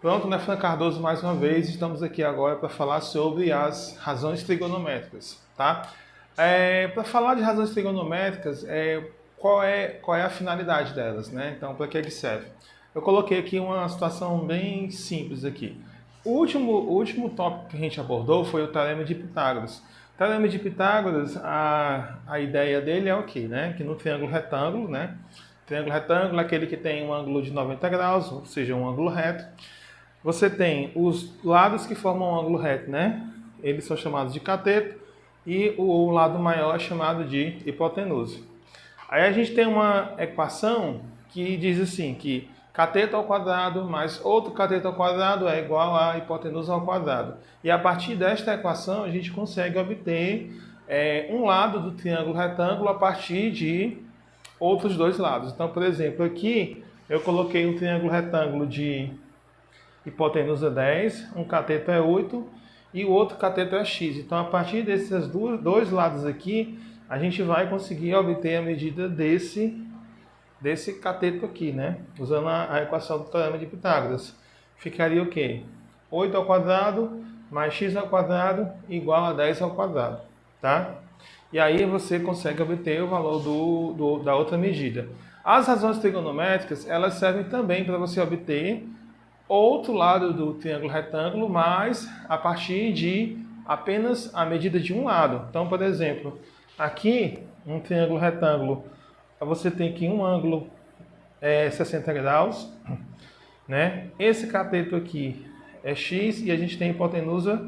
Pronto, né, Fran Cardoso, mais uma vez, estamos aqui agora para falar sobre as razões trigonométricas, tá? Para falar de razões trigonométricas, qual é a finalidade delas, né? Então, para que ele serve? Eu coloquei aqui uma situação bem simples aqui. O último tópico que a gente abordou foi o Teorema de Pitágoras. O Teorema de Pitágoras, a ideia dele é o quê, né? Que no triângulo retângulo, né? Triângulo retângulo é aquele que tem um ângulo de 90 graus, ou seja, um ângulo reto. Você tem os lados que formam um ângulo reto, né? Eles são chamados de cateto e o lado maior é chamado de hipotenusa. Aí a gente tem uma equação que diz assim, que cateto ao quadrado mais outro cateto ao quadrado é igual a hipotenusa ao quadrado. E a partir desta equação a gente consegue obter um lado do triângulo retângulo a partir de outros dois lados. Então, por exemplo, aqui eu coloquei um triângulo retângulo de hipotenusa 10, um cateto é 8 e o outro cateto é x. Então, a partir desses dois lados aqui, a gente vai conseguir obter a medida desse cateto aqui, né? Usando a equação do Teorema de Pitágoras. Ficaria o quê? 8 ao quadrado mais x ao quadrado igual a 10 ao quadrado, tá? E aí você consegue obter o valor da outra medida. As razões trigonométricas, elas servem também para você obter outro lado do triângulo retângulo, mas a partir de apenas a medida de um lado. Então, por exemplo, aqui, um triângulo retângulo, você tem aqui um ângulo 60 graus, né? Esse cateto aqui é x e a gente tem hipotenusa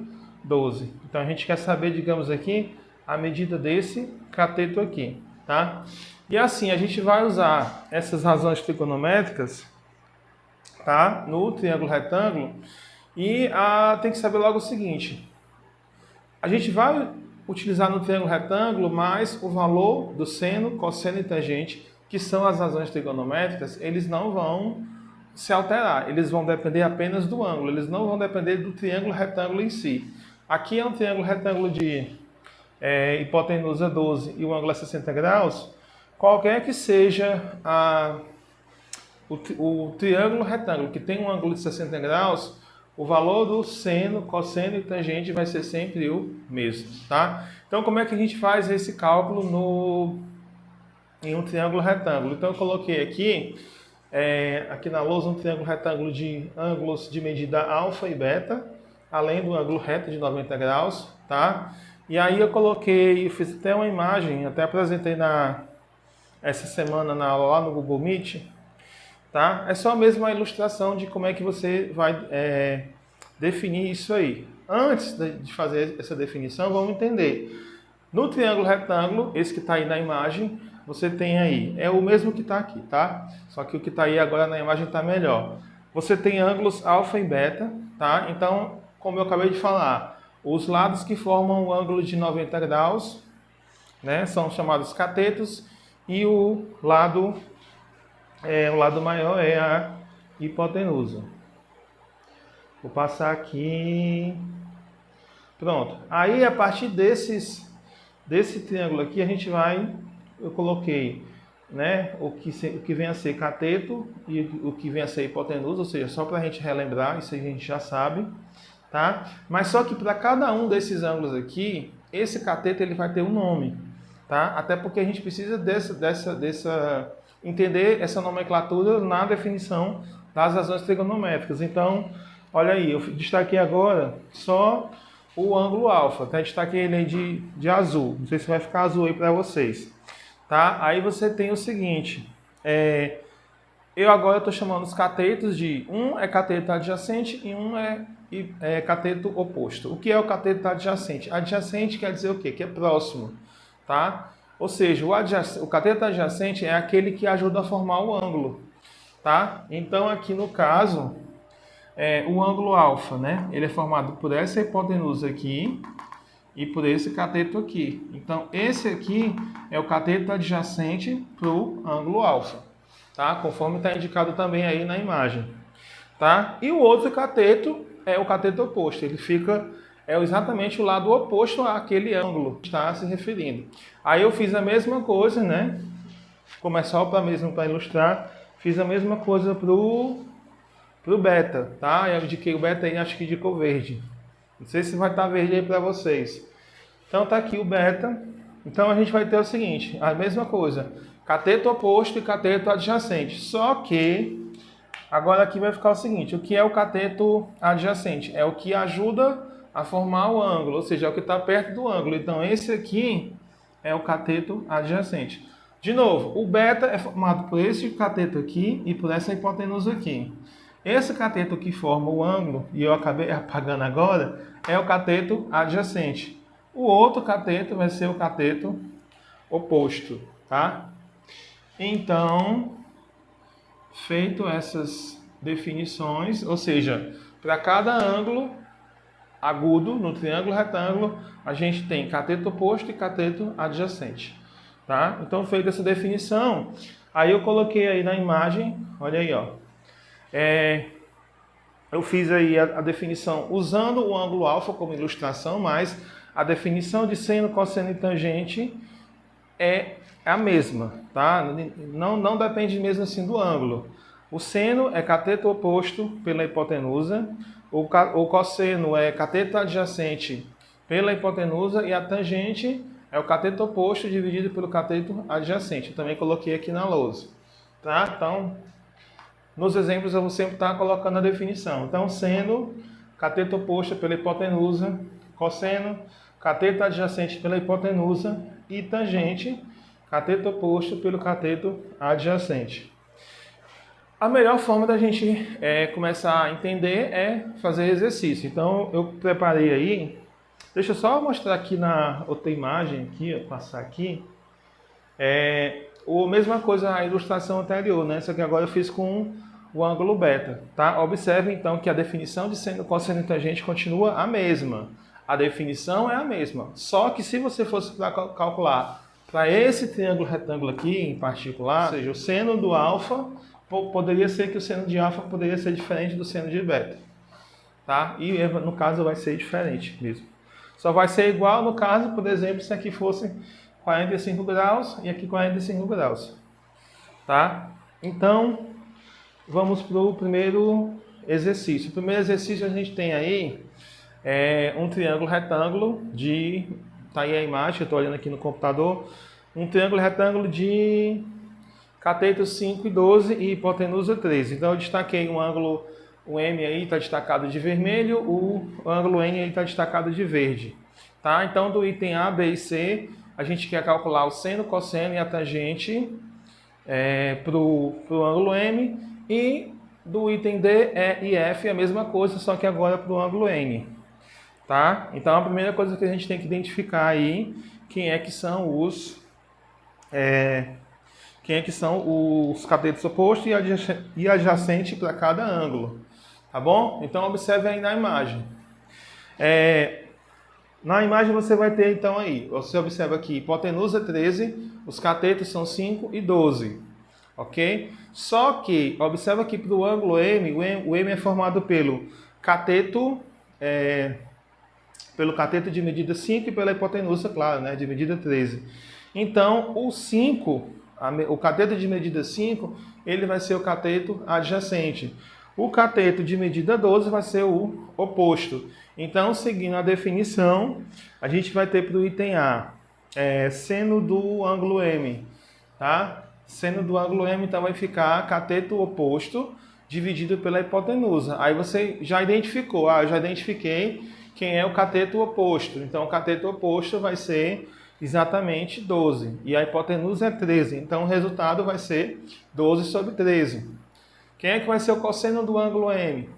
12. Então, a gente quer saber, digamos aqui, a medida desse cateto aqui, tá? E assim, a gente vai usar essas razões trigonométricas, tá? No triângulo retângulo. E tem que saber logo o seguinte: a gente vai utilizar no triângulo retângulo mais o valor do seno, cosseno e tangente, que são as razões trigonométricas, eles não vão se alterar, eles vão depender apenas do ângulo, eles não vão depender do triângulo retângulo em si. Aqui é um triângulo retângulo de hipotenusa 12 e o ângulo é 60 graus, qualquer que seja o triângulo retângulo que tem um ângulo de 60 graus, o valor do seno, cosseno e tangente vai ser sempre o mesmo, tá? Então, como é que a gente faz esse cálculo em um triângulo retângulo? Então, eu coloquei aqui na lousa um triângulo retângulo de ângulos de medida alfa e beta, além do ângulo reto de 90 graus, tá? E aí eu fiz até uma imagem, até apresentei essa semana lá no Google Meet, tá? É só mesmo uma ilustração de como é que você vai definir isso aí. Antes de fazer essa definição, vamos entender. No triângulo retângulo, esse que está aí na imagem, você tem aí, é o mesmo que está aqui, tá? Só que o que está aí agora na imagem está melhor. Você tem ângulos alfa e beta, tá? Então, como eu acabei de falar, os lados que formam o ângulo de 90 graus, né, são chamados catetos, e o lado maior é a hipotenusa. Vou passar aqui. Pronto. Aí, a partir desse triângulo aqui, eu coloquei, né, o que vem a ser cateto e o que vem a ser hipotenusa, ou seja, só para a gente relembrar, isso a gente já sabe, tá? Mas só que para cada um desses ângulos aqui, esse cateto ele vai ter um nome, tá? Até porque a gente precisa entender essa nomenclatura na definição das razões trigonométricas. Então, olha aí, eu destaquei agora só o ângulo alfa, tá? Destaquei ele aí de azul, não sei se vai ficar azul aí para vocês, tá? Aí você tem o seguinte, eu agora estou chamando os catetos de, um é cateto adjacente e um é cateto oposto. O que é o cateto adjacente? Adjacente quer dizer o quê? Que é próximo, tá? Ou seja, o cateto adjacente é aquele que ajuda a formar o ângulo, tá? Então, aqui no caso, o ângulo alfa, né? Ele é formado por essa hipotenusa aqui e por esse cateto aqui. Então, esse aqui é o cateto adjacente para o ângulo alfa, tá? Conforme está indicado também aí na imagem, tá? E o outro cateto é o cateto oposto. Ele é exatamente o lado oposto àquele ângulo que está se referindo. Aí eu fiz a mesma coisa, né? Como é só para ilustrar, fiz a mesma coisa para o para o beta, tá? Eu indiquei o beta aí, acho que indicou verde. Não sei se vai estar verde aí para vocês. Então tá aqui o beta. Então a gente vai ter o seguinte, a mesma coisa, cateto oposto e cateto adjacente. Só que agora aqui vai ficar o seguinte, o que é o cateto adjacente? É o que ajuda a formar o ângulo, ou seja, é o que está perto do ângulo. Então esse aqui é o cateto adjacente. De novo, o beta é formado por esse cateto aqui e por essa hipotenusa aqui. Esse cateto que forma o ângulo, e eu acabei apagando agora, é o cateto adjacente. O outro cateto vai ser o cateto oposto, tá? Então, feito essas definições, ou seja, para cada ângulo agudo no triângulo retângulo, a gente tem cateto oposto e cateto adjacente, tá? Então, feita essa definição, aí eu coloquei aí na imagem, olha aí, ó. Eu fiz aí a definição usando o ângulo alfa como ilustração, mas a definição de seno, cosseno e tangente é a mesma, tá? Não depende mesmo assim do ângulo. O seno é cateto oposto pela hipotenusa, o cosseno é cateto adjacente pela hipotenusa e a tangente é o cateto oposto dividido pelo cateto adjacente. Eu também coloquei aqui na lousa, tá? Então, nos exemplos eu vou sempre estar colocando a definição. Então, seno, cateto oposto pela hipotenusa, cosseno, cateto adjacente pela hipotenusa e tangente, cateto oposto pelo cateto adjacente. A melhor forma da gente começar a entender é fazer exercício. Então, eu preparei aí, deixa eu só mostrar aqui na outra imagem, aqui, passar aqui, a mesma coisa a ilustração anterior, né? Só que agora eu fiz com o ângulo beta, tá? Observe então que a definição de seno, cosseno e tangente continua a mesma. A definição é a mesma, só que se você fosse para calcular para esse triângulo retângulo aqui em particular, ou seja, o seno do alfa, poderia ser que o seno de alfa poderia ser diferente do seno de beta, tá? E no caso vai ser diferente mesmo. Só vai ser igual no caso, por exemplo, se aqui fosse 45 graus e aqui 45 graus, tá? Então, vamos para o primeiro exercício. O primeiro exercício a gente tem aí um triângulo retângulo de... Tá aí a imagem, eu estou olhando aqui no computador. Um triângulo retângulo de cateto 5 e 12 e hipotenusa 13. Então eu destaquei um ângulo, o M aí está destacado de vermelho, o ângulo N aí está destacado de verde. Tá? Então do item A, B e C, a gente quer calcular o seno, cosseno e a tangente para o ângulo M. E do item D, E e F a mesma coisa, só que agora para o ângulo N. Tá? Então a primeira coisa que a gente tem que identificar aí, quem é que são os catetos opostos e adjacente para cada ângulo. Tá bom? Então observe aí na imagem. Na imagem você vai ter então aí, você observa aqui, hipotenusa 13, os catetos são 5 e 12. Ok? Só que, observa aqui para o ângulo M, o M é formado pelo cateto de medida 5 e pela hipotenusa, claro, né, de medida 13. Então, o 5, o cateto de medida 5, ele vai ser o cateto adjacente. O cateto de medida 12 vai ser o oposto. Então, seguindo a definição, a gente vai ter para o item A, seno do ângulo M, tá? Seno do ângulo M, então, vai ficar cateto oposto dividido pela hipotenusa. Aí você já identificou, eu já identifiquei quem é o cateto oposto. Então, o cateto oposto vai ser exatamente 12. E a hipotenusa é 13. Então, o resultado vai ser 12 sobre 13. Quem é que vai ser o cosseno do ângulo M?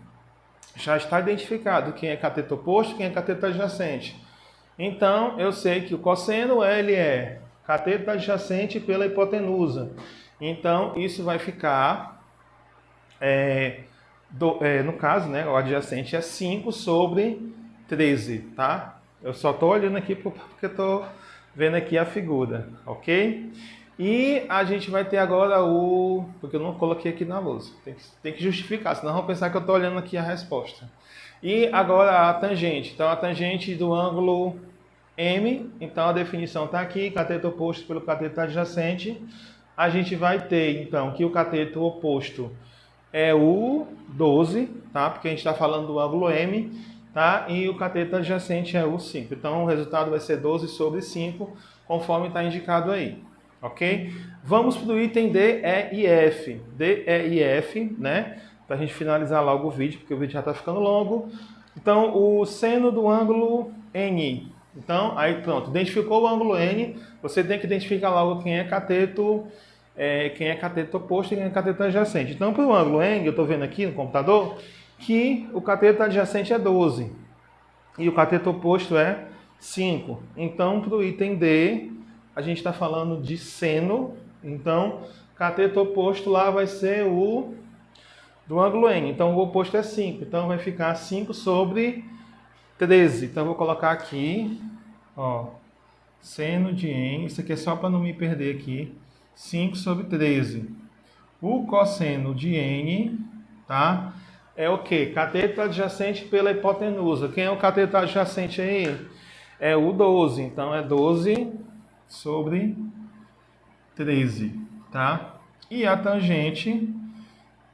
Já está identificado quem é cateto oposto e quem é cateto adjacente. Então, eu sei que o cosseno ele é cateto adjacente pela hipotenusa. Então, isso vai ficar, no caso, né, o adjacente é 5 sobre 13, tá? Eu só estou olhando aqui porque estou vendo aqui a figura, ok? E a gente vai ter agora porque eu não coloquei aqui na lousa, tem que justificar, senão vão pensar que eu estou olhando aqui a resposta. E agora a tangente, então a tangente do ângulo M, então a definição está aqui, cateto oposto pelo cateto adjacente. A gente vai ter, então, que o cateto oposto é o 12, tá? Porque a gente está falando do ângulo M, tá? E o cateto adjacente é o 5. Então o resultado vai ser 12 sobre 5, conforme está indicado aí, ok? Vamos para o item D, E e F. D, E e F, né? Para a gente finalizar logo o vídeo, porque o vídeo já está ficando longo. Então, o seno do ângulo N. Então, aí pronto, identificou o ângulo N, você tem que identificar logo quem é cateto oposto e quem é cateto adjacente. Então, para o ângulo N, eu estou vendo aqui no computador, que o cateto adjacente é 12 e o cateto oposto é 5. Então, para o item D, a gente está falando de seno. Então, cateto oposto lá vai ser o do ângulo N. Então, o oposto é 5. Então, vai ficar 5 sobre 13. Então, eu vou colocar aqui, ó, seno de N. Isso aqui é só para não me perder aqui. 5 sobre 13. O cosseno de N, tá? É o quê? Cateto adjacente pela hipotenusa. Quem é o cateto adjacente aí? É o 12. Então, é 12 sobre 13, tá? E a tangente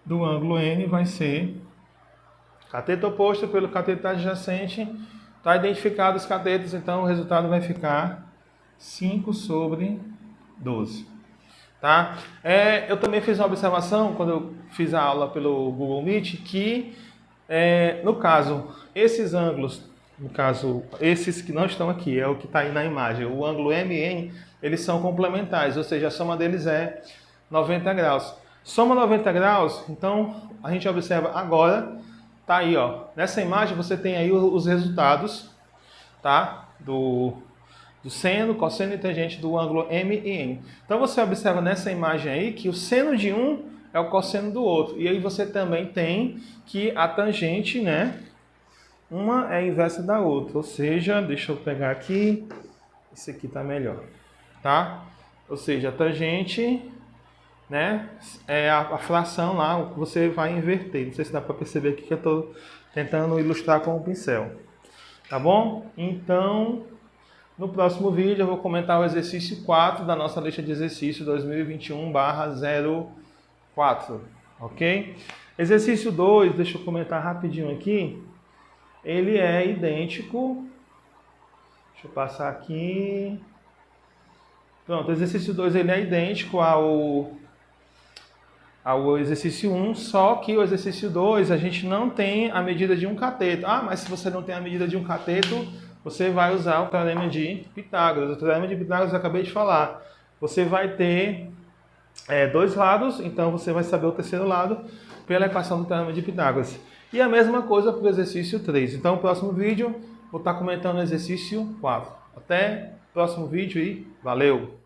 do ângulo N vai ser cateto oposto pelo cateto adjacente. Está identificado os catetos, então o resultado vai ficar 5 sobre 12. Tá? Eu também fiz uma observação, quando eu fiz a aula pelo Google Meet, que, no caso, esses ângulos, no caso, esses que não estão aqui, é o que está aí na imagem, o ângulo M e N, eles são complementares, ou seja, a soma deles é 90 graus. Soma 90 graus, então a gente observa agora, tá aí, ó, nessa imagem você tem aí os resultados, tá? Do seno, cosseno e tangente do ângulo M e N. Então você observa nessa imagem aí que o seno de um é o cosseno do outro. E aí você também tem que a tangente, né? Uma é a inversa da outra. Ou seja, deixa eu pegar aqui. Esse aqui tá melhor, tá? Ou seja, a tangente, né? É a fração lá que você vai inverter. Não sei se dá para perceber aqui que eu estou tentando ilustrar com o pincel. Tá bom? Então, no próximo vídeo eu vou comentar o exercício 4 da nossa lista de exercício 2021/04, ok? Exercício 2, deixa eu comentar rapidinho aqui, ele é idêntico, deixa eu passar aqui, pronto, o exercício 2 ele é idêntico ao exercício 1, só que o exercício 2 a gente não tem a medida de um cateto. Ah, mas se você não tem a medida de um cateto, você vai usar o teorema de Pitágoras. O teorema de Pitágoras eu acabei de falar. Você vai ter dois lados, então você vai saber o terceiro lado pela equação do teorema de Pitágoras. E a mesma coisa para o exercício 3. Então, no próximo vídeo, vou estar comentando o exercício 4. Até o próximo vídeo e valeu!